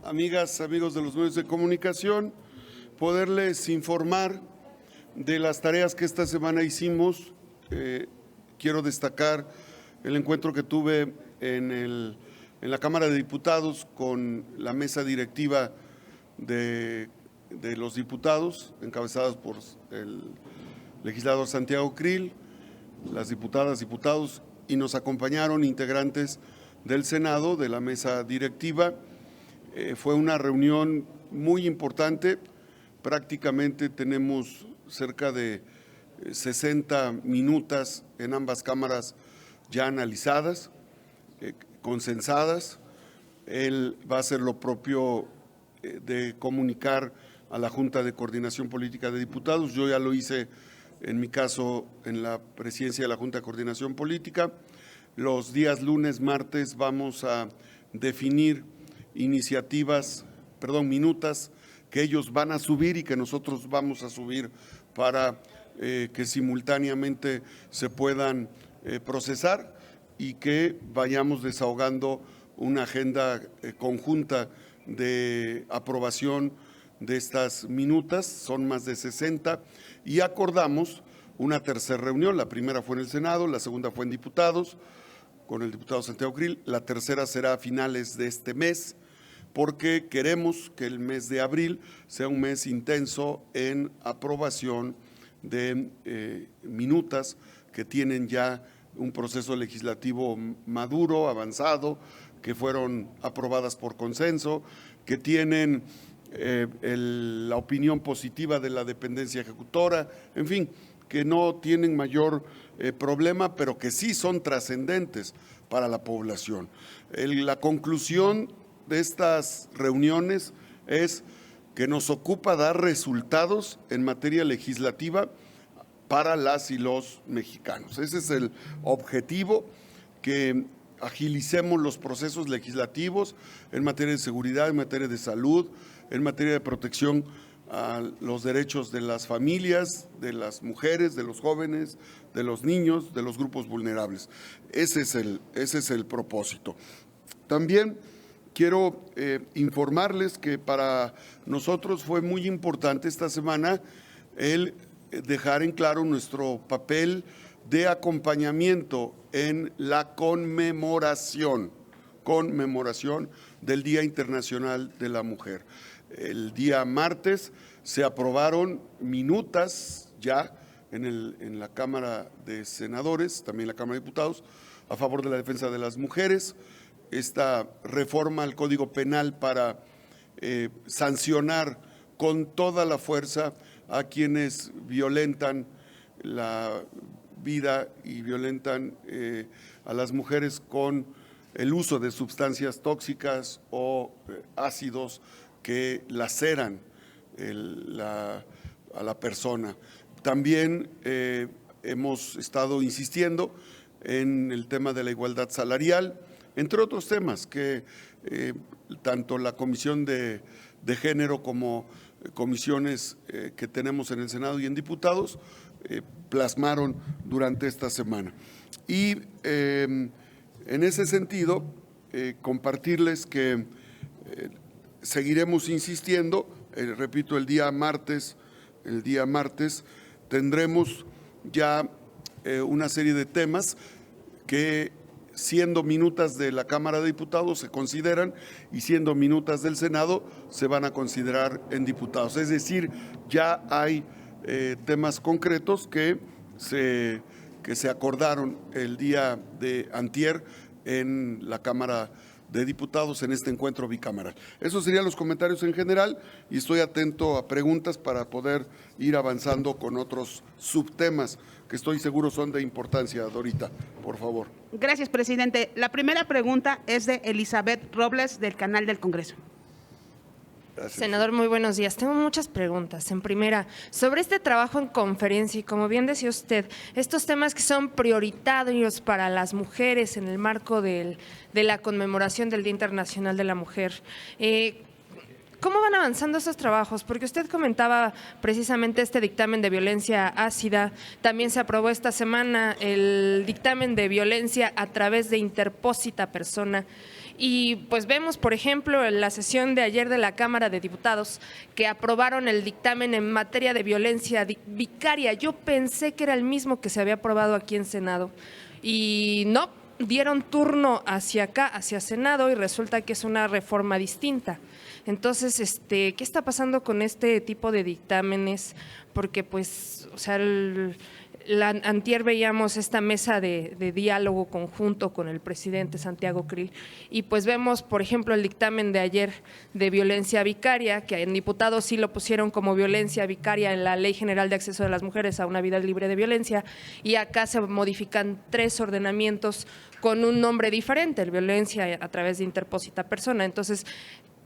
amigas, amigos de los medios de comunicación, poderles informar de las tareas que esta semana hicimos. Quiero destacar el encuentro que tuve en la Cámara de Diputados con la mesa directiva de los diputados, encabezadas por el legislador Santiago Krill, las diputadas, diputados, y nos acompañaron integrantes del Senado, de la mesa directiva. Fue una reunión muy importante, prácticamente tenemos cerca de 60 minutos en ambas cámaras ya analizadas, consensadas. Él va a hacer lo propio de comunicar a la Junta de Coordinación Política de Diputados. Yo ya lo hice, en mi caso, en la presidencia de la Junta de Coordinación Política. Los días lunes, martes vamos a definir minutas que ellos van a subir y que nosotros vamos a subir para que simultáneamente se puedan procesar y que vayamos desahogando una agenda conjunta de aprobación de estas minutas. Son más de 60 y acordamos una tercera reunión. La primera fue en el Senado, la segunda fue en diputados con el diputado Santiago Krill, la tercera será a finales de este mes, porque queremos que el mes de abril sea un mes intenso en aprobación de minutas que tienen ya un proceso legislativo maduro, avanzado, que fueron aprobadas por consenso, que tienen la opinión positiva de la dependencia ejecutora, en fin, que no tienen mayor problema, pero que sí son trascendentes para la población. La conclusión de estas reuniones es que nos ocupa dar resultados en materia legislativa para las y los mexicanos. Ese es el objetivo, que agilicemos los procesos legislativos en materia de seguridad, en materia de salud, en materia de protección a los derechos de las familias, de las mujeres, de los jóvenes, de los niños, de los grupos vulnerables. Ese es el propósito. También quiero informarles que para nosotros fue muy importante esta semana el dejar en claro nuestro papel de acompañamiento en la conmemoración del Día Internacional de la Mujer. El día martes se aprobaron minutas ya en la Cámara de Senadores, también la Cámara de Diputados, a favor de la defensa de las mujeres, esta reforma al Código Penal para sancionar con toda la fuerza a quienes violentan la vida y violentan a las mujeres con el uso de sustancias tóxicas o ácidos que laceran a la persona. También hemos estado insistiendo en el tema de la igualdad salarial, entre otros temas que tanto la Comisión de Género como comisiones que tenemos en el Senado y en diputados plasmaron durante esta semana. Y en ese sentido, compartirles que seguiremos insistiendo. Repito, el día martes tendremos ya una serie de temas que, siendo minutas de la Cámara de Diputados, se consideran, y siendo minutas del Senado, se van a considerar en diputados. Es decir, ya hay temas concretos que se acordaron el día de antier en la Cámara de Diputados en este encuentro bicameral. Esos serían los comentarios en general y estoy atento a preguntas para poder ir avanzando con otros subtemas que estoy seguro son de importancia. Dorita, por favor. Gracias, presidente. La primera pregunta es de Elizabeth Robles, del Canal del Congreso. Gracias. Senador, muy buenos días. Tengo muchas preguntas. En primera, sobre este trabajo en conferencia y, como bien decía usted, estos temas que son prioritarios para las mujeres en el marco de la conmemoración del Día Internacional de la Mujer. ¿Cómo van avanzando esos trabajos? Porque usted comentaba precisamente este dictamen de violencia ácida. También se aprobó esta semana el dictamen de violencia a través de interpósita persona. Y pues vemos, por ejemplo, en la sesión de ayer de la Cámara de Diputados que aprobaron el dictamen en materia de violencia vicaria. Yo pensé que era el mismo que se había aprobado aquí en Senado y no, dieron turno hacia acá, hacia Senado, y resulta que es una reforma distinta. Entonces, ¿qué está pasando con este tipo de dictámenes? Porque pues, o sea, antier veíamos esta mesa de diálogo conjunto con el presidente Santiago Krill y pues vemos, por ejemplo, el dictamen de ayer de violencia vicaria, que en diputados sí lo pusieron como violencia vicaria en la Ley General de Acceso de las Mujeres a una Vida Libre de Violencia, y acá se modifican 3 ordenamientos con un nombre diferente, el violencia a través de interpósita persona. Entonces,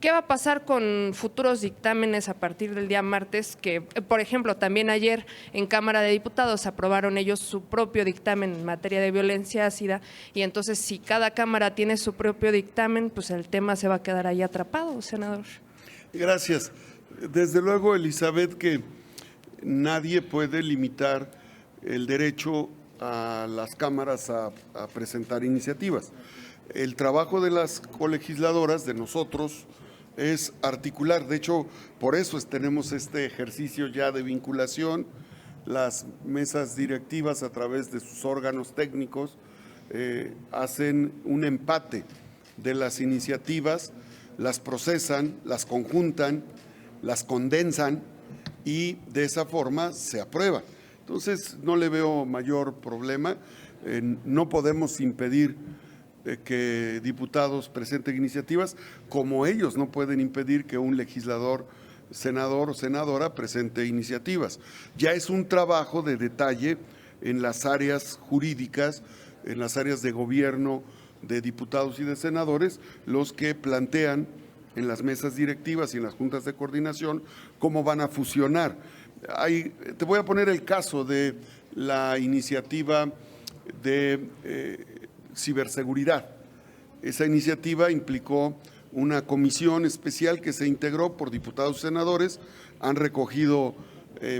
¿qué va a pasar con futuros dictámenes a partir del día martes? Que, por ejemplo, también ayer en Cámara de Diputados aprobaron ellos su propio dictamen en materia de violencia ácida, y entonces si cada Cámara tiene su propio dictamen, pues el tema se va a quedar ahí atrapado, senador. Gracias. Desde luego, Elizabeth, que nadie puede limitar el derecho a las cámaras a presentar iniciativas. El trabajo de las colegisladoras, de nosotros, es articular. De hecho, por eso tenemos este ejercicio ya de vinculación. Las mesas directivas, a través de sus órganos técnicos, hacen un empate de las iniciativas, las procesan, las conjuntan, las condensan y de esa forma se aprueba. Entonces, no le veo mayor problema. No podemos impedir que diputados presenten iniciativas, como ellos no pueden impedir que un legislador, senador o senadora presente iniciativas. Ya es un trabajo de detalle en las áreas jurídicas, en las áreas de gobierno de diputados y de senadores, los que plantean en las mesas directivas y en las juntas de coordinación cómo van a fusionar. Te voy a poner el caso de la iniciativa de ciberseguridad. Esa iniciativa implicó una comisión especial que se integró por diputados y senadores. Han recogido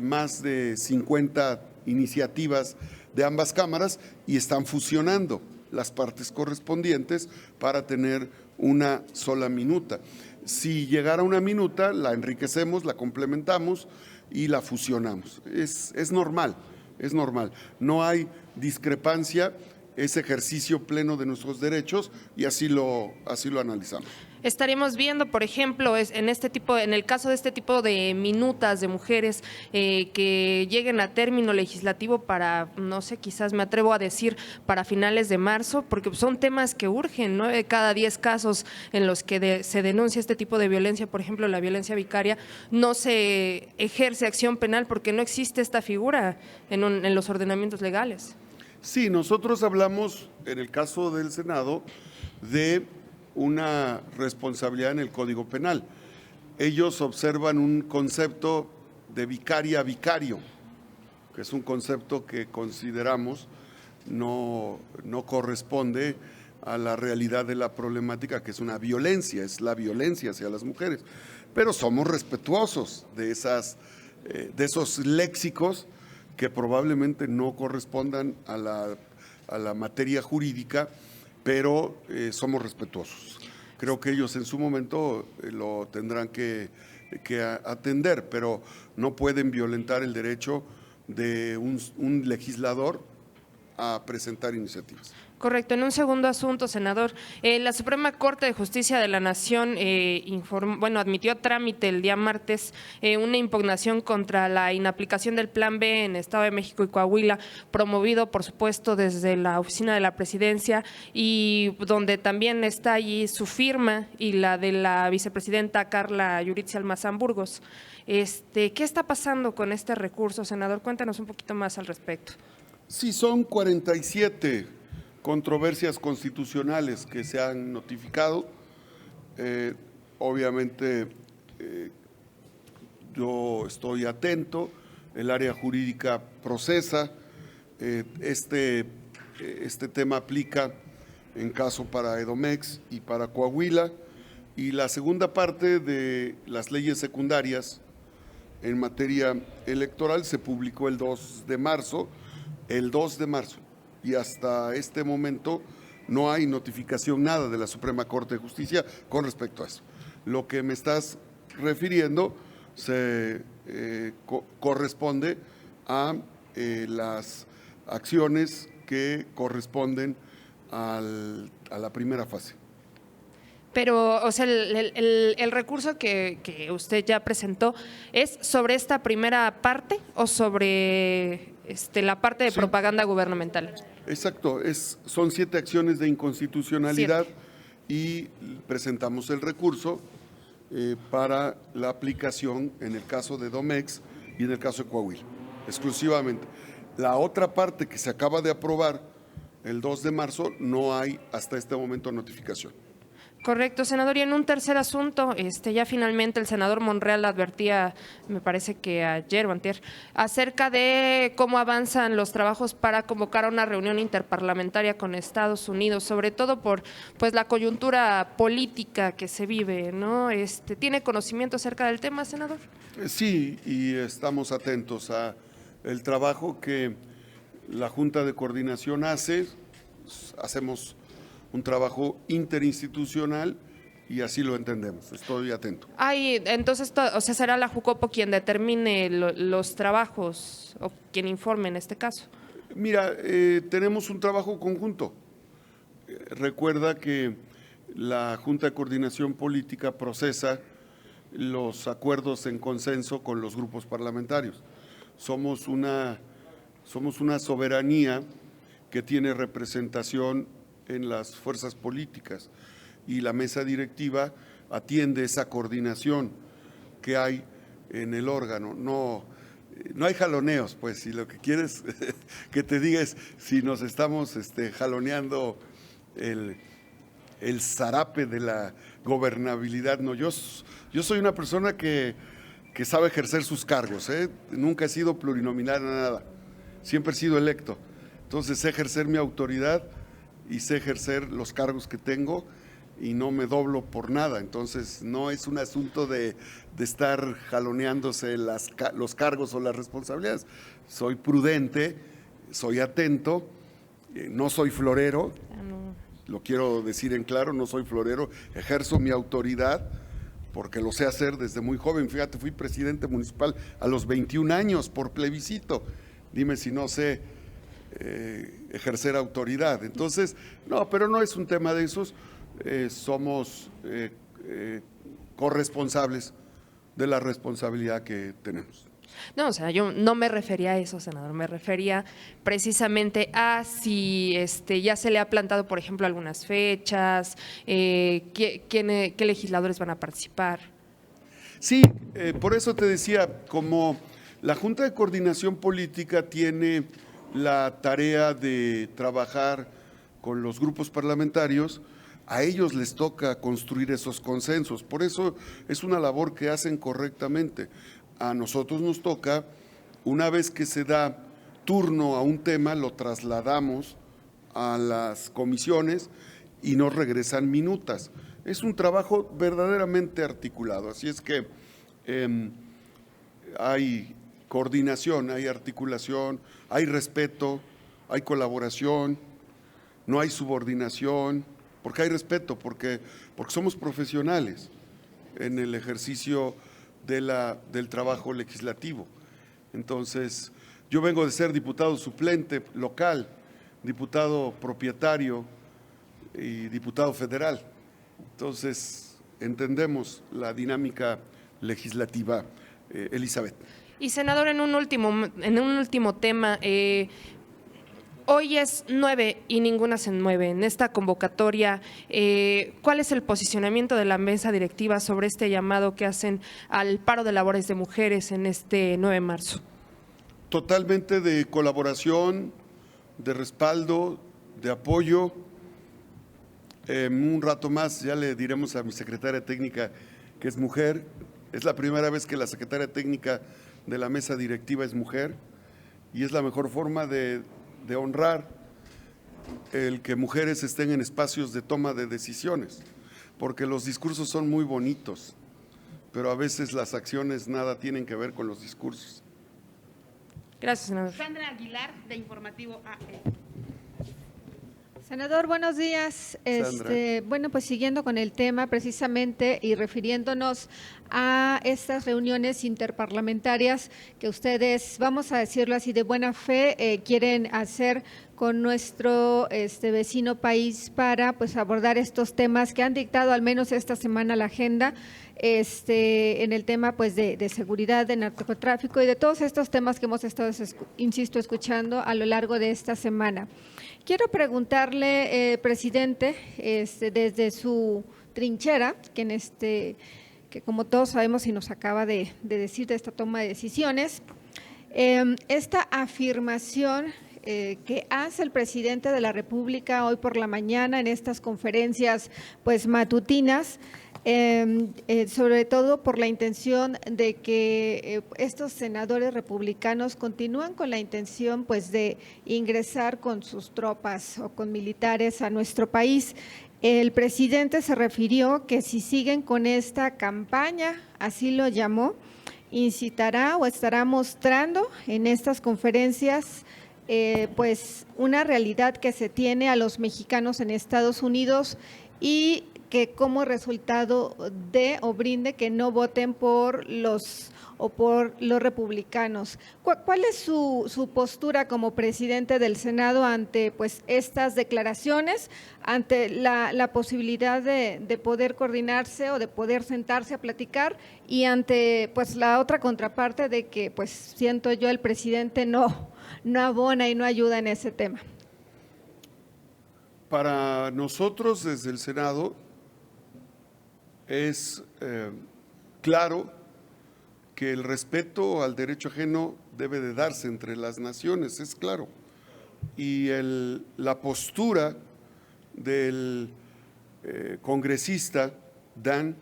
más de 50 iniciativas de ambas cámaras y están fusionando las partes correspondientes para tener una sola minuta. Si llegara una minuta, la enriquecemos, la complementamos y la fusionamos. Es normal, es normal. No hay discrepancia. Es ejercicio pleno de nuestros derechos y así lo analizamos. Estaremos viendo, por ejemplo, en el caso de este tipo de minutas de mujeres que lleguen a término legislativo para, no sé, quizás me atrevo a decir para finales de marzo, porque son temas que urgen, ¿no? Cada 10 casos en los que se denuncia este tipo de violencia, por ejemplo, la violencia vicaria, no se ejerce acción penal porque no existe esta figura en los ordenamientos legales. Sí, nosotros hablamos, en el caso del Senado, de una responsabilidad en el Código Penal. Ellos observan un concepto de vicaria a vicario, que es un concepto que consideramos no corresponde a la realidad de la problemática, que es una violencia, es la violencia hacia las mujeres. Pero somos respetuosos de esos léxicos que probablemente no correspondan a la materia jurídica, pero somos respetuosos. Creo que ellos en su momento lo tendrán que atender, pero no pueden violentar el derecho de un legislador a presentar iniciativas. Correcto. En un segundo asunto, senador, la Suprema Corte de Justicia de la Nación admitió a trámite el día martes una impugnación contra la inaplicación del Plan B en Estado de México y Coahuila, promovido, por supuesto, desde la Oficina de la Presidencia, y donde también está allí su firma y la de la vicepresidenta Carla Yuritzia Almazán Burgos. ¿Qué está pasando con este recurso, senador? Cuéntanos un poquito más al respecto. Sí, son 47 controversias constitucionales que se han notificado. Obviamente yo estoy atento, el área jurídica procesa, este tema aplica en caso para Edomex y para Coahuila, y la segunda parte de las leyes secundarias en materia electoral se publicó el 2 de marzo, y hasta este momento no hay notificación, nada de la Suprema Corte de Justicia con respecto a eso. Lo que me estás refiriendo se corresponde a las acciones que corresponden a la primera fase. Pero, o sea, el recurso que usted ya presentó, ¿es sobre esta primera parte o sobre la parte de propaganda gubernamental? Exacto, son 7 acciones de inconstitucionalidad y presentamos el recurso para la aplicación en el caso de Domex y en el caso de Coahuila, exclusivamente. La otra parte que se acaba de aprobar el 2 de marzo, no hay hasta este momento notificación. Correcto, senador. Y en un tercer asunto, ya finalmente el senador Monreal advertía, me parece que ayer o antier, acerca de cómo avanzan los trabajos para convocar a una reunión interparlamentaria con Estados Unidos, sobre todo por pues la coyuntura política que se vive, ¿no? ¿Tiene conocimiento acerca del tema, senador? Sí, y estamos atentos a el trabajo que la Junta de Coordinación hace. Hacemos un trabajo interinstitucional y así lo entendemos. Estoy atento. Entonces, o sea, será la Jucopo quien determine los trabajos o quien informe en este caso. Mira, tenemos un trabajo conjunto. Recuerda que la Junta de Coordinación Política procesa los acuerdos en consenso con los grupos parlamentarios. Somos una soberanía que tiene representación en las fuerzas políticas y la mesa directiva atiende esa coordinación que hay en el órgano. No hay jaloneos, pues, si lo que quieres que te diga es si nos estamos jaloneando el zarape de la gobernabilidad. No, yo soy una persona que sabe ejercer sus cargos, nunca he sido plurinominal en nada, siempre he sido electo. Entonces sé ejercer mi autoridad y sé ejercer los cargos que tengo y no me doblo por nada. Entonces no es un asunto de estar jaloneándose los cargos o las responsabilidades. Soy prudente, soy atento, no soy florero, lo quiero decir en claro, no soy florero, ejerzo mi autoridad porque lo sé hacer desde muy joven. Fíjate, fui presidente municipal a los 21 años por plebiscito. Dime si no sé ejercer autoridad. Entonces, no, pero no es un tema de esos. Somos corresponsables de la responsabilidad que tenemos. No, o sea, yo no me refería a eso, senador, me refería precisamente a si ya se le ha plantado, por ejemplo, algunas fechas, qué legisladores van a participar. Sí, por eso te decía, como la Junta de Coordinación Política tiene la tarea de trabajar con los grupos parlamentarios, a ellos les toca construir esos consensos. Por eso es una labor que hacen correctamente. A nosotros nos toca, una vez que se da turno a un tema, lo trasladamos a las comisiones y nos regresan minutas. Es un trabajo verdaderamente articulado, así es que hay coordinación, hay articulación, hay respeto, hay colaboración, no hay subordinación, porque hay respeto, porque somos profesionales en el ejercicio del trabajo legislativo. Entonces, yo vengo de ser diputado suplente local, diputado propietario y diputado federal. Entonces, entendemos la dinámica legislativa, Elizabeth. Y senador, en un último tema, hoy es 9 y ninguna se mueve. En esta convocatoria, ¿cuál es el posicionamiento de la mesa directiva sobre este llamado que hacen al paro de labores de mujeres en este 9 de marzo? Totalmente de colaboración, de respaldo, de apoyo. Un rato más ya le diremos a mi secretaria técnica que es mujer. Es la primera vez que la secretaria técnica de la mesa directiva es mujer y es la mejor forma de honrar el que mujeres estén en espacios de toma de decisiones, porque los discursos son muy bonitos, pero a veces las acciones nada tienen que ver con los discursos. Gracias, senador. Sandra Aguilar, de Informativo AE. Senador, buenos días. Sandra. Bueno, pues siguiendo con el tema precisamente y refiriéndonos a estas reuniones interparlamentarias que ustedes, vamos a decirlo así, de buena fe, quieren hacer con nuestro vecino país para pues abordar estos temas que han dictado al menos esta semana la agenda, en el tema pues de seguridad, de narcotráfico y de todos estos temas que hemos estado, insisto, escuchando a lo largo de esta semana. Quiero preguntarle, presidente, desde su trinchera, que como todos sabemos y nos acaba de decir de esta toma de decisiones, esta afirmación que hace el presidente de la República hoy por la mañana en estas conferencias pues matutinas, sobre todo por la intención de que estos senadores republicanos continúan con la intención pues de ingresar con sus tropas o con militares a nuestro país. El presidente se refirió que si siguen con esta campaña, así lo llamó, incitará o estará mostrando en estas conferencias pues una realidad que se tiene a los mexicanos en Estados Unidos y que como resultado de o brinde que no voten por los republicanos. ¿Cuál es su postura como presidente del Senado ante pues estas declaraciones, ante la posibilidad de poder coordinarse o de poder sentarse a platicar y ante pues la otra contraparte de que pues siento yo el presidente no abona y no ayuda en ese tema? Para nosotros desde el Senado es claro que el respeto al derecho ajeno debe de darse entre las naciones, es claro. Y la postura del congresista Dan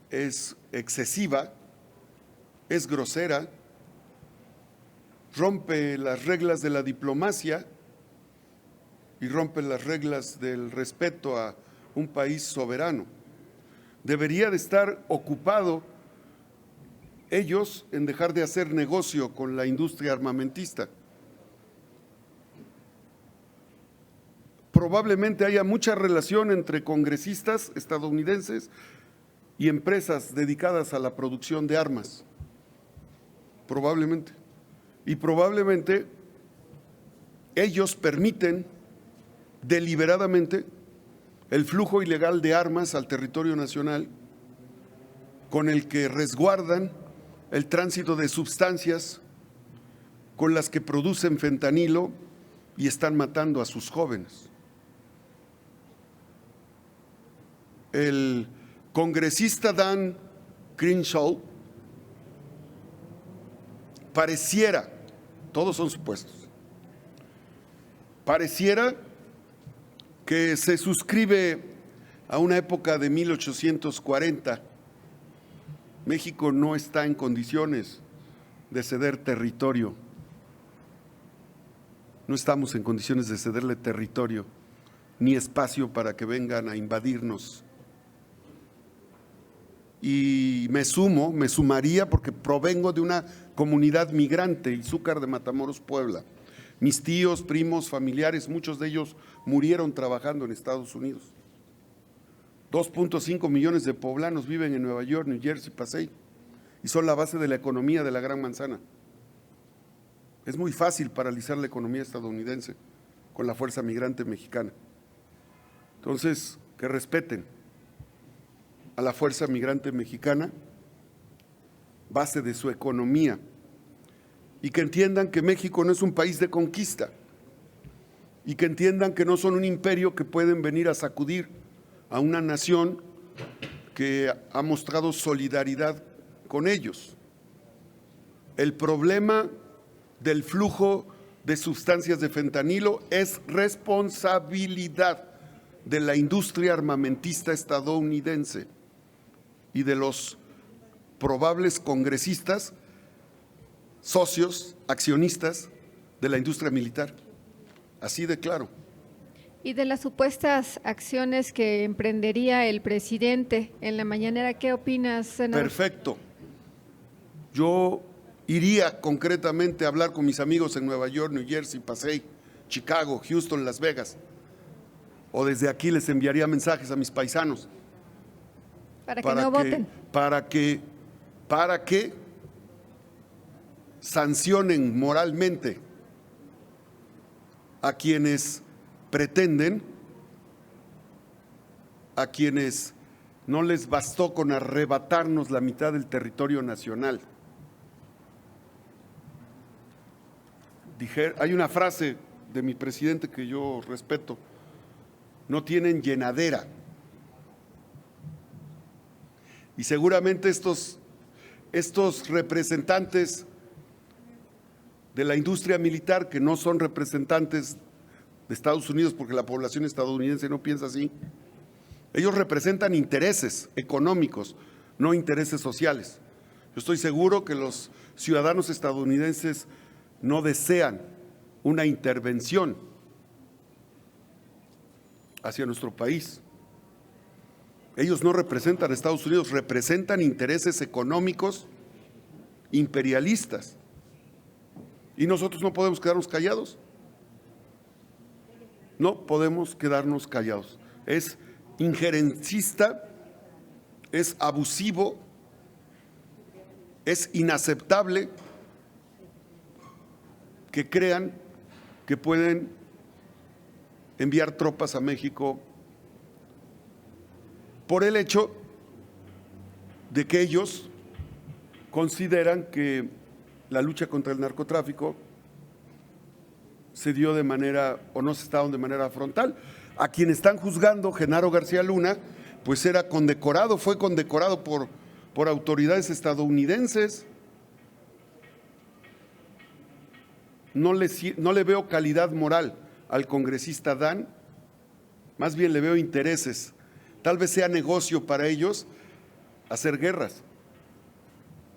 es excesiva, es grosera, rompe las reglas de la diplomacia y rompe las reglas del respeto a un país soberano. Debería de estar ocupado ellos en dejar de hacer negocio con la industria armamentista. Probablemente haya mucha relación entre congresistas estadounidenses y empresas dedicadas a la producción de armas. Probablemente. Y probablemente ellos permiten deliberadamente el flujo ilegal de armas al territorio nacional, con el que resguardan el tránsito de sustancias con las que producen fentanilo y están matando a sus jóvenes. El congresista Dan Crenshaw pareciera, todos son supuestos, pareciera que se suscribe a una época de 1840. México no está en condiciones de ceder territorio. No estamos en condiciones de cederle territorio ni espacio para que vengan a invadirnos. Y me sumaría porque provengo de una comunidad migrante, Izúcar de Matamoros, Puebla. Mis tíos, primos, familiares, muchos de ellos murieron trabajando en Estados Unidos. 2.5 millones de poblanos viven en Nueva York, New Jersey, Pasay, y son la base de la economía de la Gran Manzana. Es muy fácil paralizar la economía estadounidense con la fuerza migrante mexicana. Entonces, que respeten a la fuerza migrante mexicana, base de su economía, y que entiendan que México no es un país de conquista, y que entiendan que no son un imperio que pueden venir a sacudir a una nación que ha mostrado solidaridad con ellos. El problema del flujo de sustancias de fentanilo es responsabilidad de la industria armamentista estadounidense y de los probables congresistas, socios, accionistas de la industria militar. Así de claro. Y de las supuestas acciones que emprendería el presidente en la mañanera, ¿qué opinas, senador? Perfecto. Yo iría concretamente a hablar con mis amigos en Nueva York, New Jersey, Pasay, Chicago, Houston, Las Vegas. O desde aquí les enviaría mensajes a mis paisanos. Para que no voten. Para que sancionen moralmente a quienes pretenden, a quienes no les bastó con arrebatarnos la mitad del territorio nacional. Hay una frase de mi presidente que yo respeto: no tienen llenadera. Y seguramente estos representantes de la industria militar, que no son representantes de Estados Unidos, porque la población estadounidense no piensa así, ellos representan intereses económicos, no intereses sociales. Yo estoy seguro que los ciudadanos estadounidenses no desean una intervención hacia nuestro país. Ellos no representan a Estados Unidos, representan intereses económicos imperialistas. Y nosotros no podemos quedarnos callados. No podemos quedarnos callados. Es injerencista, es abusivo, es inaceptable que crean que pueden enviar tropas a México por el hecho de que ellos consideran que la lucha contra el narcotráfico se dio de manera, o no se está dando de manera frontal. A quien están juzgando, Genaro García Luna, pues era condecorado, fue condecorado por autoridades estadounidenses. No le veo calidad moral al congresista Dan, más bien le veo intereses. Tal vez sea negocio para ellos hacer guerras.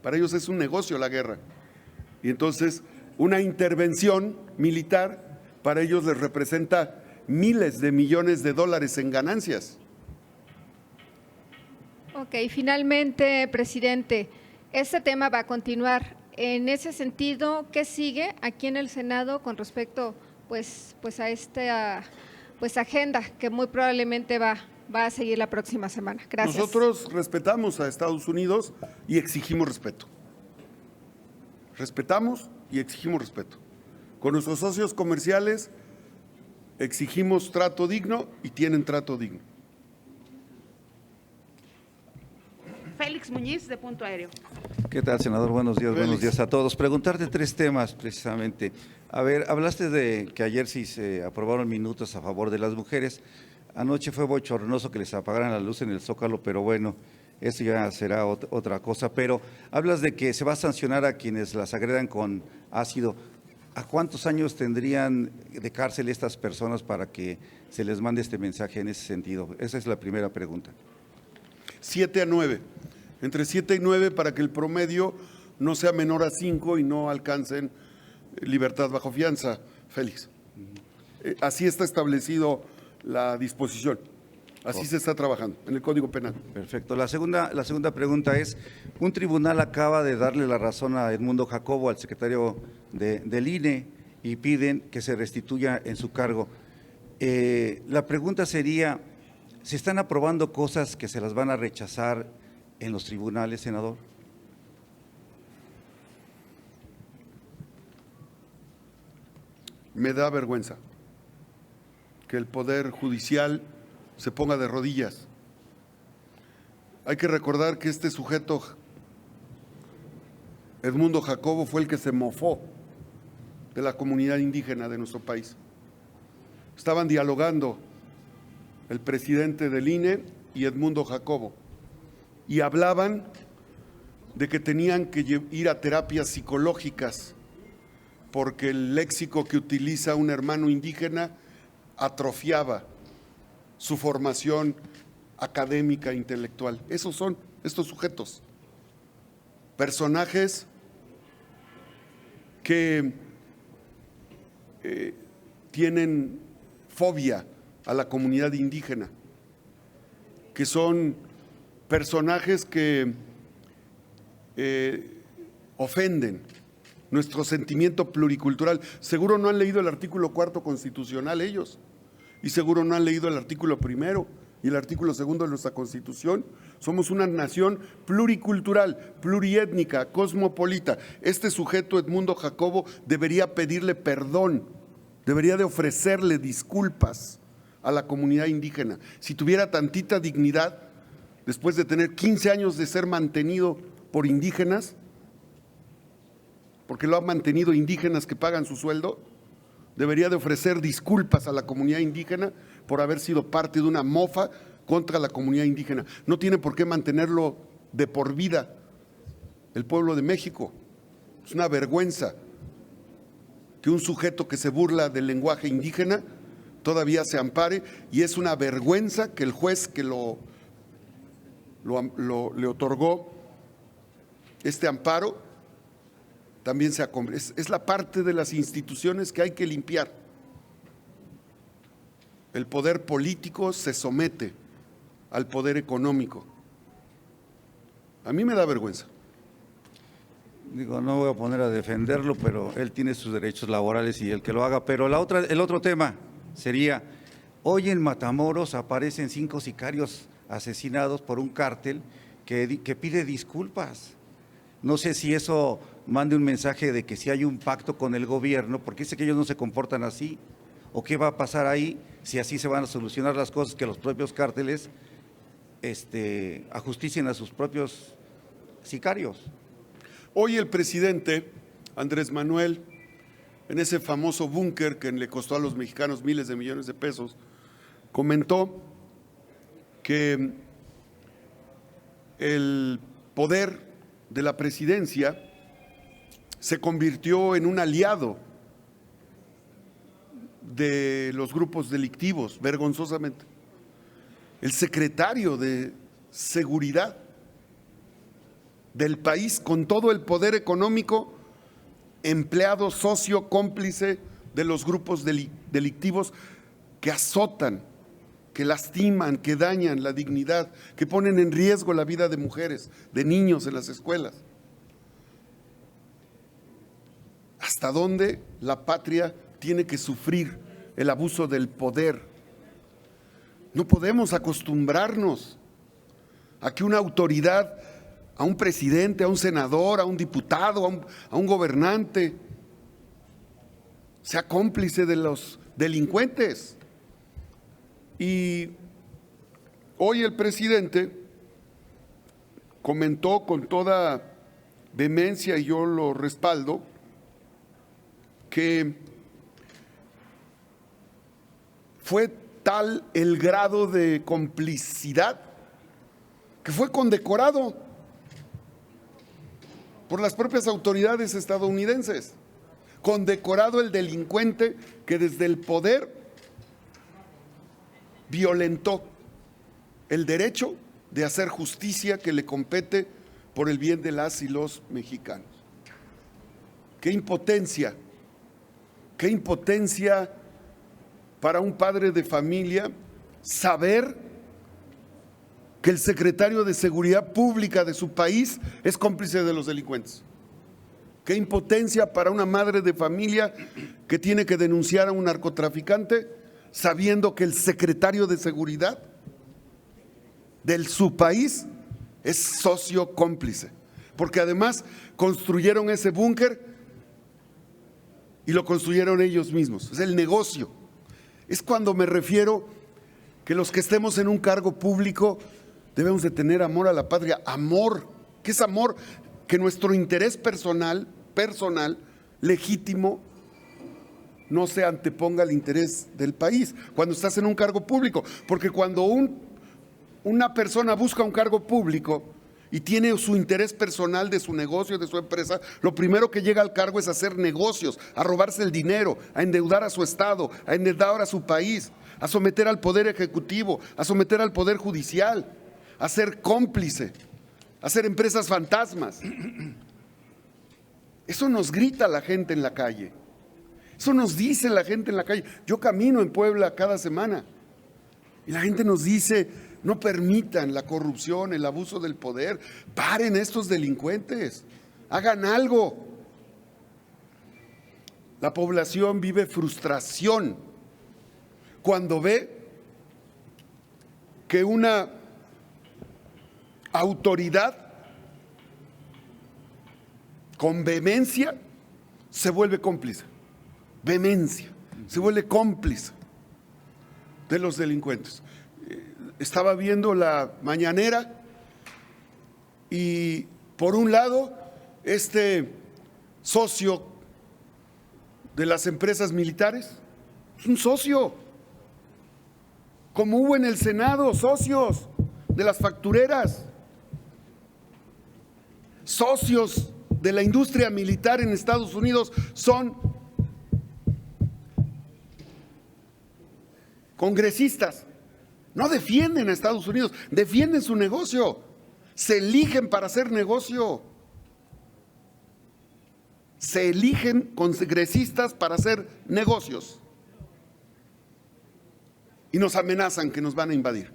Para ellos es un negocio la guerra. Y entonces una intervención militar para ellos les representa miles de millones de dólares en ganancias. Ok, finalmente, presidente, este tema va a continuar. En ese sentido, ¿qué sigue aquí en el Senado con respecto pues a esta agenda que muy probablemente va a seguir la próxima semana? Gracias. Nosotros respetamos a Estados Unidos y exigimos respeto. Respetamos y exigimos respeto. Con nuestros socios comerciales exigimos trato digno y tienen trato digno. Félix Muñiz, de Punto Aéreo. ¿Qué tal, senador? Buenos días, Félix. buenos días a todos. Preguntarte 3 temas, precisamente. A ver, hablaste de que ayer sí se aprobaron minutos a favor de las mujeres. Anoche fue bochornoso que les apagaran la luz en el Zócalo, pero bueno, eso ya será otra cosa. Pero hablas de que se va a sancionar a quienes las agredan con ácido. ¿A cuántos años tendrían de cárcel estas personas para que se les mande este mensaje en ese sentido? Esa es la primera pregunta. 7 a 9, entre 7 y 9 para que el promedio no sea menor a 5 y no alcancen libertad bajo fianza, Félix. Así está establecido la disposición, así se está trabajando en el Código Penal. Perfecto. La segunda pregunta es, un tribunal acaba de darle la razón a Edmundo Jacobo, al secretario del INE, y piden que se restituya en su cargo. La pregunta sería, ¿se están aprobando cosas que se las van a rechazar en los tribunales, senador? Me da vergüenza que el Poder Judicial se ponga de rodillas. Hay que recordar que este sujeto, Edmundo Jacobo, fue el que se mofó de la comunidad indígena de nuestro país. Estaban dialogando el presidente del INE y Edmundo Jacobo, y hablaban de que tenían que ir a terapias psicológicas porque el léxico que utiliza un hermano indígena atrofiaba su formación académica e intelectual. Esos son estos sujetos, personajes que tienen fobia a la comunidad indígena, que son personajes que ofenden nuestro sentimiento pluricultural. Seguro no han leído el artículo 4 constitucional ellos, y seguro no han leído el artículo 1 y el artículo 2 de nuestra Constitución. Somos una nación pluricultural, pluriétnica, cosmopolita. Este sujeto, Edmundo Jacobo, debería pedirle perdón, debería de ofrecerle disculpas a la comunidad indígena. Si tuviera tantita dignidad, después de tener 15 años de ser mantenido por indígenas, porque lo han mantenido indígenas que pagan su sueldo, debería de ofrecer disculpas a la comunidad indígena por haber sido parte de una mofa contra la comunidad indígena. No tiene por qué mantenerlo de por vida el pueblo de México. Es una vergüenza que un sujeto que se burla del lenguaje indígena todavía se ampare, y es una vergüenza que el juez que le otorgó este amparo también sea. Es la parte de las instituciones que hay que limpiar. El poder político se somete al poder económico. A mí me da vergüenza. Digo, no voy a poner a defenderlo, pero él tiene sus derechos laborales y el que lo haga. Pero el otro tema sería, hoy en Matamoros aparecen 5 sicarios asesinados por un cártel que pide disculpas. No sé si eso mande un mensaje de que si hay un pacto con el gobierno, porque dice que ellos no se comportan así, o qué va a pasar ahí, si así se van a solucionar las cosas, que los propios cárteles ajusticien a sus propios sicarios. Hoy el presidente Andrés Manuel, en ese famoso búnker que le costó a los mexicanos miles de millones de pesos, comentó que el poder de la presidencia se convirtió en un aliado de los grupos delictivos, vergonzosamente. El secretario de Seguridad del país, con todo el poder económico, empleado, socio, cómplice de los grupos delictivos que azotan, que lastiman, que dañan la dignidad, que ponen en riesgo la vida de mujeres, de niños en las escuelas. ¿Hasta dónde la patria tiene que sufrir el abuso del poder? No podemos acostumbrarnos a que una autoridad, a un presidente, a un senador, a un diputado, a un gobernante, sea cómplice de los delincuentes. Y hoy el presidente comentó con toda vehemencia, y yo lo respaldo, que fue tal el grado de complicidad que fue condecorado por las propias autoridades estadounidenses, condecorado el delincuente que desde el poder violentó el derecho de hacer justicia que le compete por el bien de las y los mexicanos. ¡Qué impotencia! ¡Qué impotencia para un padre de familia saber que el secretario de Seguridad Pública de su país es cómplice de los delincuentes! ¡Qué impotencia para una madre de familia que tiene que denunciar a un narcotraficante sabiendo que el secretario de Seguridad de su país es socio cómplice! Porque además construyeron ese búnker y lo construyeron ellos mismos. Es el negocio. Es cuando me refiero que los que estemos en un cargo público debemos de tener amor a la patria. Amor. ¿Qué es amor? Que nuestro interés personal, legítimo, no se anteponga al interés del país cuando estás en un cargo público. Porque cuando una persona busca un cargo público y tiene su interés personal de su negocio, de su empresa, lo primero que llega al cargo es hacer negocios, a robarse el dinero, a endeudar a su estado, a endeudar a su país, a someter al poder ejecutivo, a someter al poder judicial, a ser cómplice, a hacer empresas fantasmas. Eso nos grita la gente en la calle. Eso nos dice la gente en la calle. Yo camino en Puebla cada semana y la gente nos dice: no permitan la corrupción, el abuso del poder, paren estos delincuentes, hagan algo. La población vive frustración cuando ve que una autoridad con vehemencia se vuelve cómplice. Vehemencia, se vuelve cómplice de los delincuentes. Estaba viendo la mañanera y por un lado este socio de las empresas militares es un socio, como hubo en el Senado socios de las factureras, socios de la industria militar en Estados Unidos son congresistas. No defienden a Estados Unidos, defienden su negocio, se eligen para hacer negocio. Se eligen congresistas para hacer negocios y nos amenazan que nos van a invadir.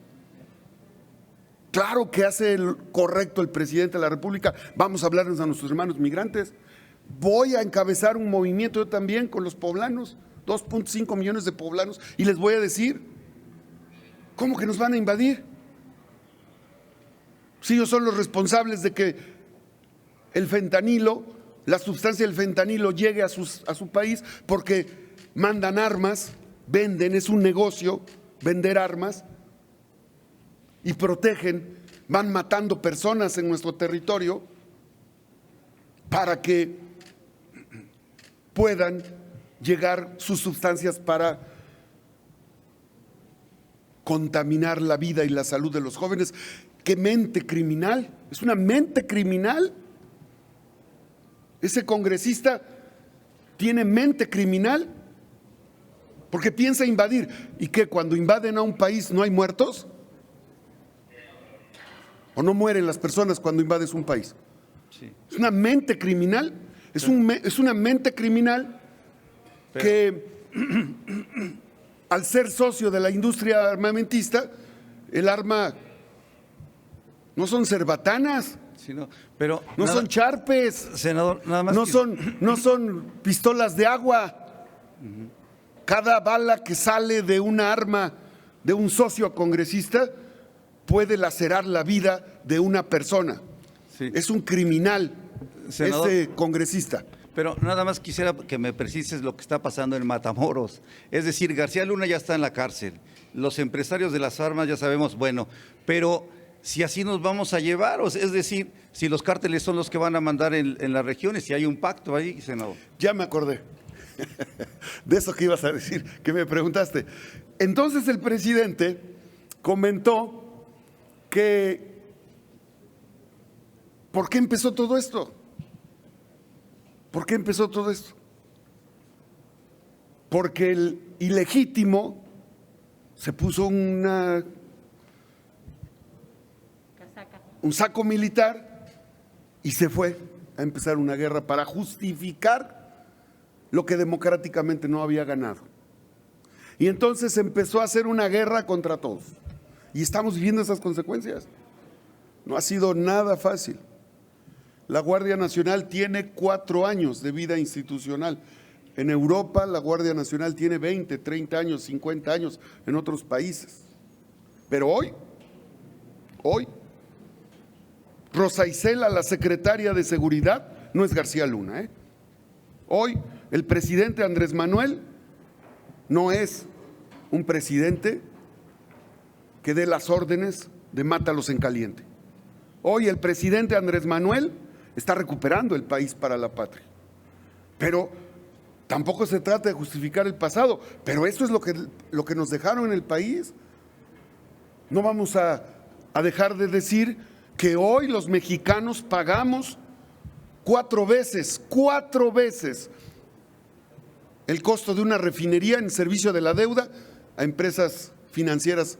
Claro que hace el correcto el presidente de la República. Vamos a hablarles a nuestros hermanos migrantes. Voy a encabezar un movimiento yo también con los poblanos, 2.5 millones de poblanos, y les voy a decir, ¿cómo que nos van a invadir? Si ellos son los responsables de que el fentanilo, la sustancia del fentanilo llegue a su país, porque mandan armas, venden, es un negocio vender armas y protegen, van matando personas en nuestro territorio para que puedan llegar sus sustancias para contaminar la vida y la salud de los jóvenes. ¿Qué mente criminal? Es una mente criminal. Ese congresista tiene mente criminal porque piensa invadir. ¿Y qué? Cuando invaden a un país no hay muertos. ¿O no mueren las personas cuando invades un país? Sí. Es una mente criminal. Es una mente criminal que al ser socio de la industria armamentista, el arma no son cerbatanas, Sí, no, pero no son charpes, senador, nada más no son pistolas de agua. Cada bala que sale de una arma de un socio congresista puede lacerar la vida de una persona. Sí. Es un criminal, Senador, ese congresista. pero nada más quisiera que me precises lo que está pasando en Matamoros. Es decir, García Luna ya está en la cárcel, los empresarios de las armas ya sabemos, bueno, pero si así nos vamos a llevar, es decir, si los cárteles son los que van a mandar en las regiones, si hay un pacto ahí, senador. Ya me acordé de eso que ibas a decir, que me preguntaste. Entonces el presidente comentó que ¿por qué empezó todo esto? ¿Por qué empezó todo esto? Porque el ilegítimo se puso un saco militar y se fue a empezar una guerra para justificar lo que democráticamente no había ganado. Y entonces empezó a hacer una guerra contra todos. Y estamos viviendo esas consecuencias. No ha sido nada fácil. La Guardia Nacional tiene 4 años de vida institucional. En Europa la Guardia Nacional tiene 20, 30 años, 50 años en otros países. Pero hoy, Rosa Isela, la secretaria de Seguridad, no es García Luna. Hoy el presidente Andrés Manuel no es un presidente que dé las órdenes de mátalos en caliente. Hoy el presidente Andrés Manuel está recuperando el país para la patria. Pero tampoco se trata de justificar el pasado, pero eso es lo que nos dejaron en el país. No vamos a dejar de decir que hoy los mexicanos pagamos 4 veces el costo de una refinería en servicio de la deuda a empresas financieras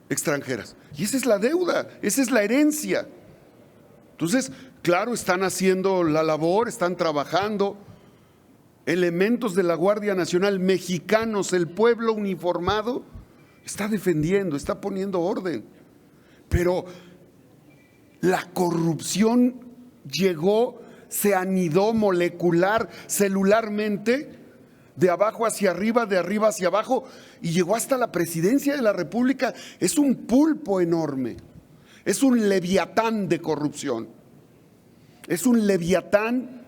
extranjeras. Y esa es la deuda, esa es la herencia. Entonces, claro, están haciendo la labor, están trabajando. Elementos de la Guardia Nacional, mexicanos, el pueblo uniformado, está defendiendo, está poniendo orden. Pero la corrupción llegó se anidó molecular, celularmente, de abajo hacia arriba, de arriba hacia abajo, y llegó hasta la presidencia de la República. Es un pulpo enorme, es un leviatán de corrupción, es un leviatán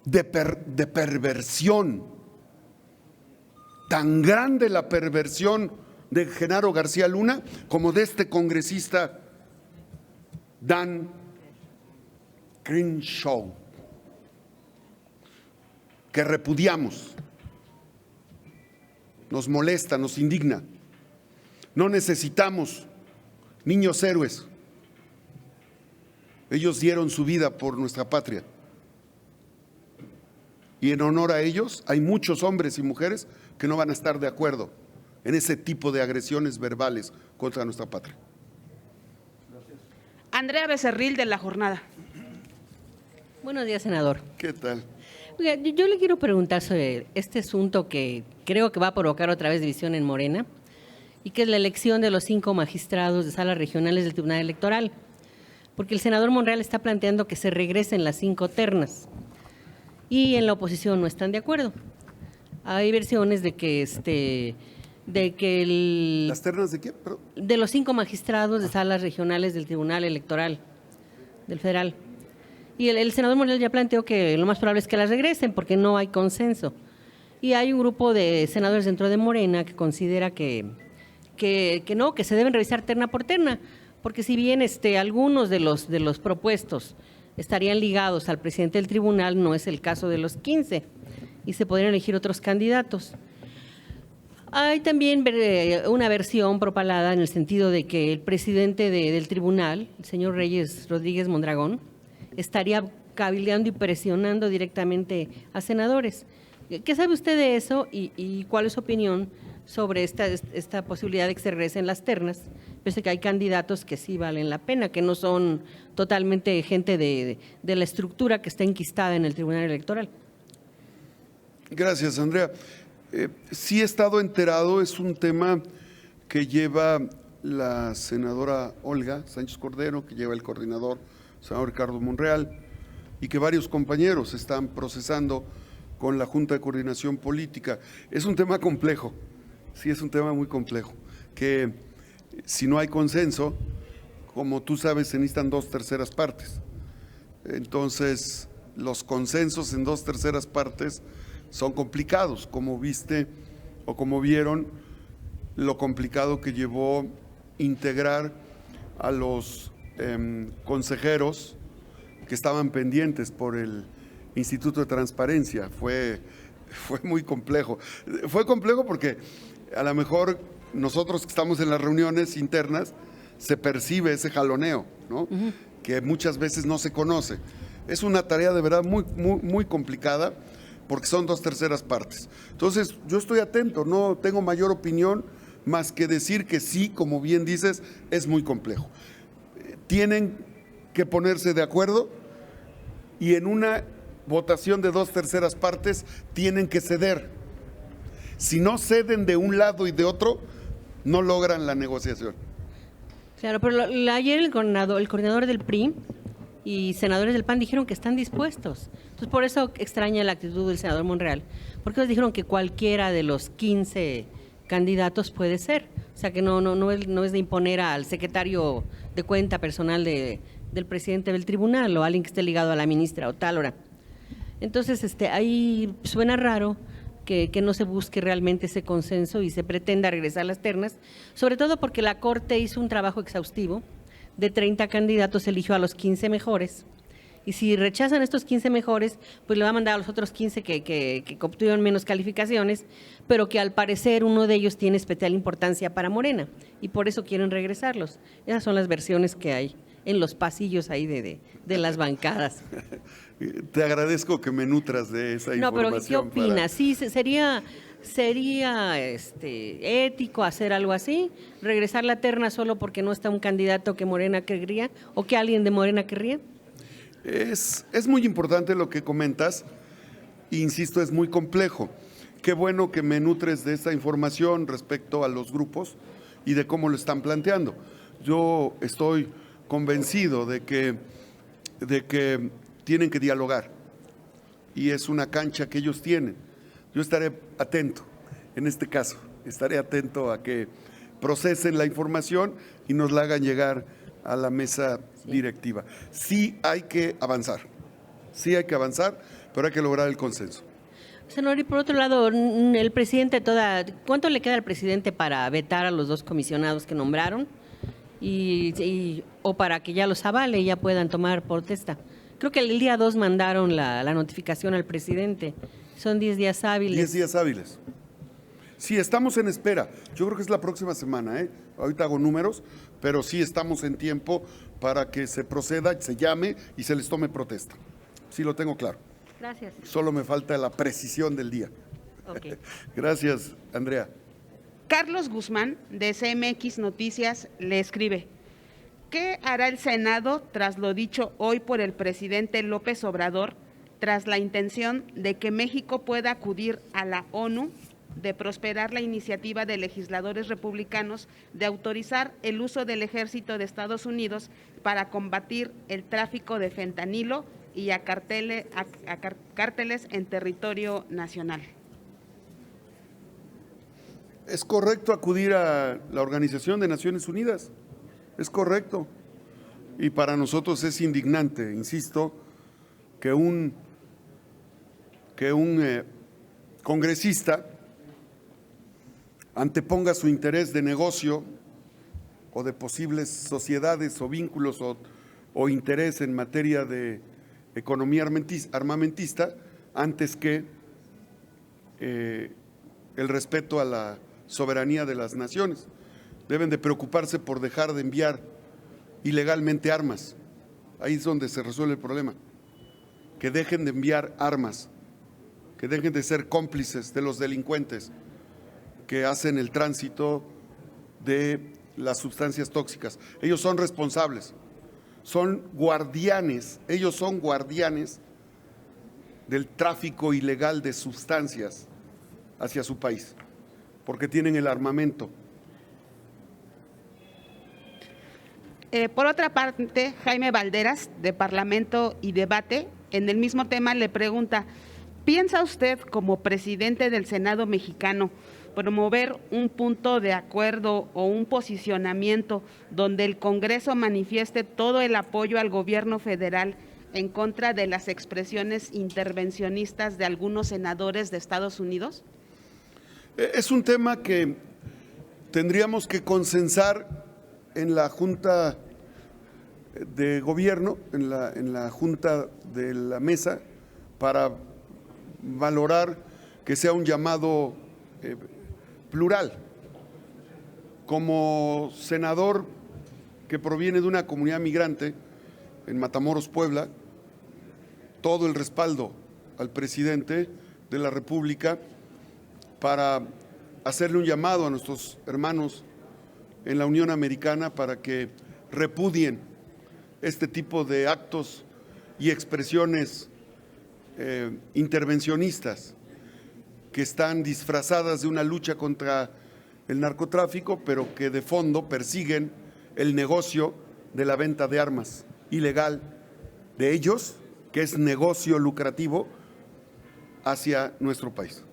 de perversión. Tan grande la perversión de Genaro García Luna como de este congresista Dan Crenshaw, que repudiamos. Nos molesta, nos indigna. No necesitamos niños héroes. Ellos dieron su vida por nuestra patria. Y en honor a ellos hay muchos hombres y mujeres que no van a estar de acuerdo en ese tipo de agresiones verbales contra nuestra patria. Andrea Becerril, de La Jornada. Buenos días, senador. ¿Qué tal? Oiga, yo le quiero preguntar sobre este asunto que creo que va a provocar otra vez división en Morena, y que es la elección de los 5 magistrados de salas regionales del Tribunal Electoral, porque el senador Monreal está planteando que se regresen las 5 ternas, y en la oposición no están de acuerdo. Hay versiones de que ¿Las ternas de qué? Perdón. de los 5 magistrados de salas regionales del Tribunal Electoral del Federal. Y el senador Monreal ya planteó que lo más probable es que las regresen porque no hay consenso. Y hay un grupo de senadores dentro de Morena que considera que no, que se deben revisar terna por terna, porque si bien algunos de los propuestos estarían ligados al presidente del tribunal, no es el caso de los 15, y se podrían elegir otros candidatos. Hay también una versión propalada en el sentido de que el presidente del tribunal, el señor Reyes Rodríguez Mondragón, estaría cabildeando y presionando directamente a senadores. ¿Qué sabe usted de eso y cuál es su opinión sobre esta posibilidad de que se regresen las ternas? Pese que hay candidatos que sí valen la pena, que no son totalmente gente de la estructura que está enquistada en el Tribunal Electoral. Gracias, Andrea. Sí he estado enterado, es un tema que lleva la senadora Olga Sánchez Cordero, que lleva el coordinador, senador Ricardo Monreal, y que varios compañeros están procesando con la Junta de Coordinación Política. Es un tema complejo, sí es un tema muy complejo, que si no hay consenso, como tú sabes, se necesitan 2/3 partes. Entonces, los consensos en 2/3 partes son complicados, como viste o como vieron lo complicado que llevó integrar a los consejeros que estaban pendientes por el Instituto de Transparencia. Fue muy complejo. Fue complejo porque a lo mejor nosotros que estamos en las reuniones internas se percibe ese jaloneo, ¿no? Que muchas veces no se conoce. Es una tarea de verdad muy complicada porque son 2/3 partes. Entonces, yo estoy atento, no tengo mayor opinión más que decir que sí, como bien dices, es muy complejo. Tienen que ponerse de acuerdo y en una votación de 2/3 partes tienen que ceder. Si no ceden de un lado y de otro, no logran la negociación. Claro, pero ayer el coordinador del PRI y senadores del PAN dijeron que están dispuestos. Entonces, por eso extraña la actitud del senador Monreal, porque ellos dijeron que cualquiera de los 15 candidatos puede ser. O sea, que no es de imponer al secretario de cuenta personal del presidente del tribunal o alguien que esté ligado a la ministra o tal hora. Entonces, ahí suena raro que no se busque realmente ese consenso y se pretenda regresar las ternas, sobre todo porque la Corte hizo un trabajo exhaustivo. De 30 candidatos eligió a los 15 mejores, y si rechazan estos 15 mejores, pues le va a mandar a los otros 15 que obtuvieron menos calificaciones, pero que al parecer uno de ellos tiene especial importancia para Morena, y por eso quieren regresarlos. Esas son las versiones que hay en los pasillos ahí de las bancadas. Te agradezco que me nutras de esa No, pero información. ¿qué opinas? Sí, sería ético hacer algo así, regresar la terna solo porque no está un candidato que Morena querría o que alguien de Morena querría. Es muy importante lo que comentas, insisto, es muy complejo. Qué bueno que me nutres de esta información respecto a los grupos y de cómo lo están planteando. Yo estoy convencido de que de que tienen que dialogar y es una cancha que ellos tienen. Yo estaré atento en este caso, estaré atento a que procesen la información y nos la hagan llegar a la mesa directiva. Sí hay que avanzar, pero hay que lograr el consenso. Senador, y por otro lado, el presidente ¿cuánto le queda al presidente para vetar a los 2 comisionados que nombraron o para que ya los avale y ya puedan tomar protesta? Creo que el día 2 mandaron la notificación al presidente. Son 10 días hábiles. 10 días hábiles. Sí, estamos en espera. Yo creo que es la próxima semana, ¿eh? Ahorita hago números, pero sí estamos en tiempo para que se proceda, se llame y se les tome protesta. Sí, lo tengo claro. Gracias. Solo me falta la precisión del día. Okay. Gracias, Andrea. Carlos Guzmán, de CMX Noticias, le escribe: ¿qué hará el Senado tras lo dicho hoy por el presidente López Obrador, tras la intención de que México pueda acudir a la ONU de prosperar la iniciativa de legisladores republicanos de autorizar el uso del ejército de Estados Unidos para combatir el tráfico de fentanilo y a cárteles en territorio nacional? Es correcto acudir a la Organización de Naciones Unidas, es correcto. Y para nosotros es indignante, insisto, que un congresista anteponga su interés de negocio o de posibles sociedades o vínculos o interés en materia de economía armamentista antes que el respeto a la soberanía de las naciones. Deben de preocuparse por dejar de enviar ilegalmente armas. Ahí es donde se resuelve el problema. Que dejen de enviar armas, que dejen de ser cómplices de los delincuentes que hacen el tránsito de las sustancias tóxicas. Ellos son responsables, son guardianes, ellos son guardianes del tráfico ilegal de sustancias hacia su país, porque tienen el armamento. Por otra parte, Jaime Valderas, de Parlamento y Debate, en el mismo tema le pregunta: ¿piensa usted, como presidente del Senado mexicano, promover un punto de acuerdo o un posicionamiento donde el Congreso manifieste todo el apoyo al gobierno federal en contra de las expresiones intervencionistas de algunos senadores de Estados Unidos? Es un tema que tendríamos que consensar en la Junta de Gobierno, en la Junta de la Mesa, para valorar que sea un llamado plural. Como senador que proviene de una comunidad migrante en Matamoros, Puebla, todo el respaldo al presidente de la República para hacerle un llamado a nuestros hermanos en la Unión Americana para que repudien este tipo de actos y expresiones intervencionistas que están disfrazadas de una lucha contra el narcotráfico, pero que de fondo persiguen el negocio de la venta de armas ilegal de ellos, que es negocio lucrativo hacia nuestro país.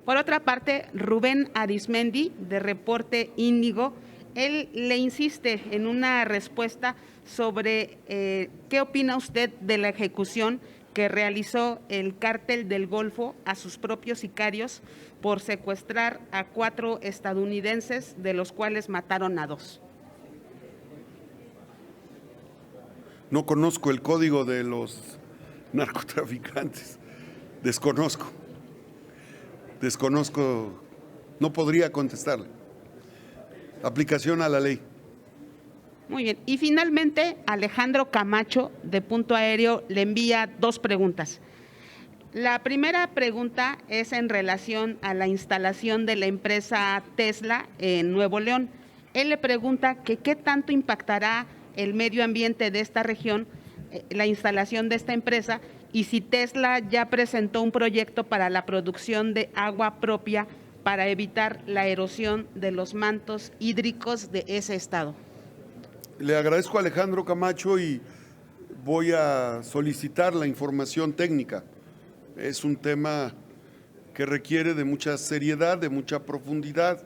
Por otra parte, Rubén Arismendi, de Reporte Índigo, él le insiste en una respuesta sobre qué opina usted de la ejecución que realizó el Cártel del Golfo a sus propios sicarios por secuestrar a 4 estadounidenses, de los cuales mataron a 2. No conozco el código de los narcotraficantes, desconozco, no podría contestarle. Aplicación a la ley. Muy bien. Y finalmente, Alejandro Camacho, de Punto Aéreo, le envía 2 preguntas. La primera pregunta es en relación a la instalación de la empresa Tesla en Nuevo León. Él le pregunta que qué tanto impactará el medio ambiente de esta región la instalación de esta empresa, y si Tesla ya presentó un proyecto para la producción de agua propia para evitar la erosión de los mantos hídricos de ese estado. Le agradezco a Alejandro Camacho y voy a solicitar la información técnica. Es un tema que requiere de mucha seriedad, de mucha profundidad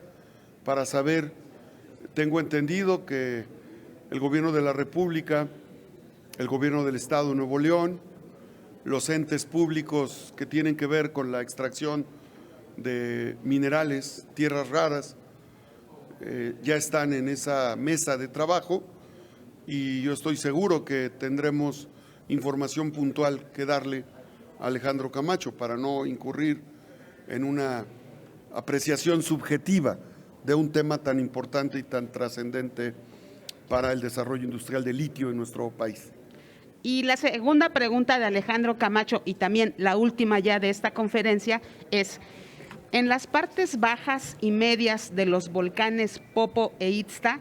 para saber. Tengo entendido que el Gobierno de la República, el Gobierno del Estado de Nuevo León, los entes públicos que tienen que ver con la extracción de minerales, tierras raras, ya están en esa mesa de trabajo y yo estoy seguro que tendremos información puntual que darle a Alejandro Camacho para no incurrir en una apreciación subjetiva de un tema tan importante y tan trascendente para el desarrollo industrial de litio en nuestro país. Y la segunda pregunta de Alejandro Camacho, y también la última ya de esta conferencia, es: en las partes bajas y medias de los volcanes Popo e Itzta,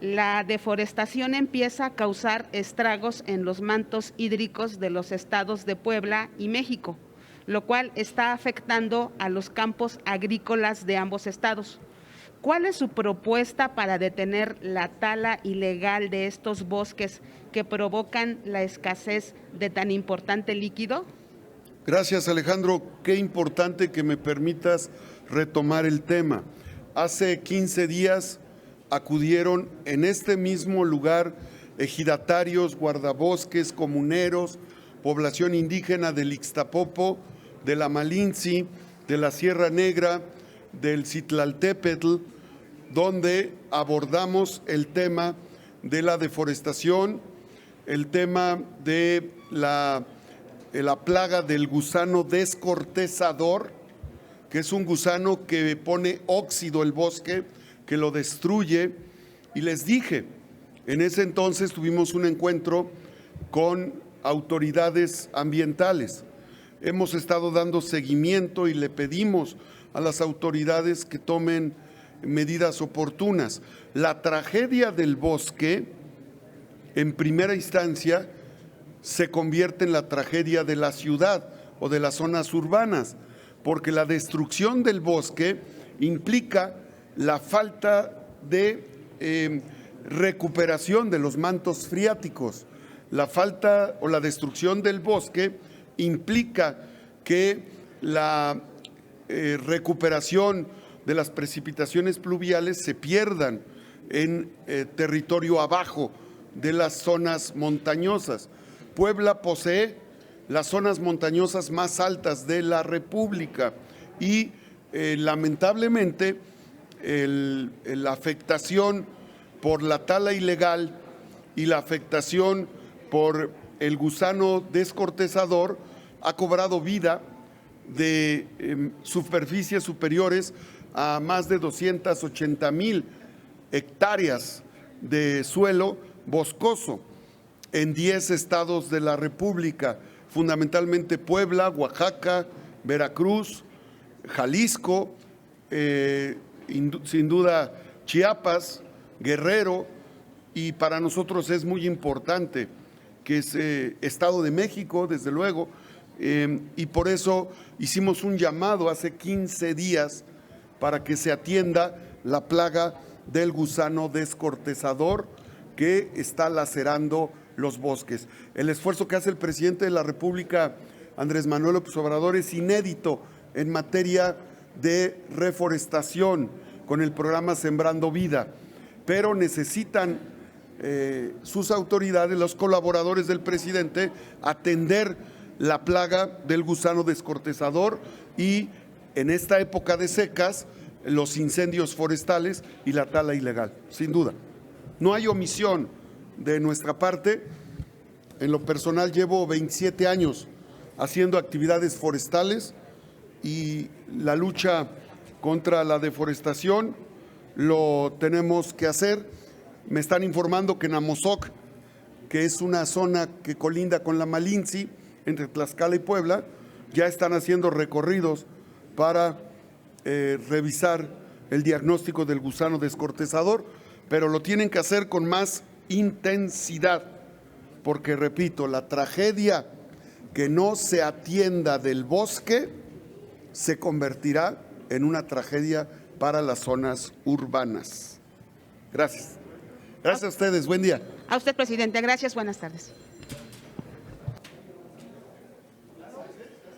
la deforestación empieza a causar estragos en los mantos hídricos de los estados de Puebla y México, lo cual está afectando a los campos agrícolas de ambos estados. ¿Cuál es su propuesta para detener la tala ilegal de estos bosques que provocan la escasez de tan importante líquido? Gracias, Alejandro. Qué importante que me permitas retomar el tema. Hace 15 días acudieron en este mismo lugar ejidatarios, guardabosques, comuneros, población indígena del Ixtapopo, de la Malinci, de la Sierra Negra, del Citlaltépetl, donde abordamos el tema de la deforestación, el tema de la plaga del gusano descortezador, que es un gusano que pone óxido el bosque, que lo destruye. Y les dije, en ese entonces tuvimos un encuentro con autoridades ambientales. Hemos estado dando seguimiento y le pedimos a las autoridades que tomen medidas oportunas. La tragedia del bosque, en primera instancia, se convierte en la tragedia de la ciudad o de las zonas urbanas, porque la destrucción del bosque implica la falta de recuperación de los mantos freáticos. La falta o la destrucción del bosque implica que la recuperación de las precipitaciones pluviales se pierdan en territorio abajo de las zonas montañosas. Puebla posee las zonas montañosas más altas de la República y lamentablemente la afectación por la tala ilegal y la afectación por el gusano descortezador ha cobrado vida de superficies superiores a más de 280,000 hectáreas de suelo boscoso en 10 estados de la República, fundamentalmente Puebla, Oaxaca, Veracruz, Jalisco, sin duda Chiapas, Guerrero, y para nosotros es muy importante que es Estado de México, desde luego, y por eso hicimos un llamado hace 15 días para que se atienda la plaga del gusano descortezador que está lacerando los bosques. El esfuerzo que hace el presidente de la República, Andrés Manuel López Obrador, es inédito en materia de reforestación con el programa Sembrando Vida, pero necesitan sus autoridades, los colaboradores del presidente, atender la plaga del gusano descortezador y en esta época de secas, los incendios forestales y la tala ilegal, sin duda. No hay omisión de nuestra parte. En lo personal llevo 27 años haciendo actividades forestales y la lucha contra la deforestación lo tenemos que hacer. Me están informando que en Amozoc, que es una zona que colinda con la Malinci, entre Tlaxcala y Puebla, ya están haciendo recorridos para revisar el diagnóstico del gusano descortezador, pero lo tienen que hacer con más intensidad, porque repito, la tragedia que no se atienda del bosque se convertirá en una tragedia para las zonas urbanas. Gracias. Gracias a ustedes. Buen día. A usted, presidente. Gracias. Buenas tardes.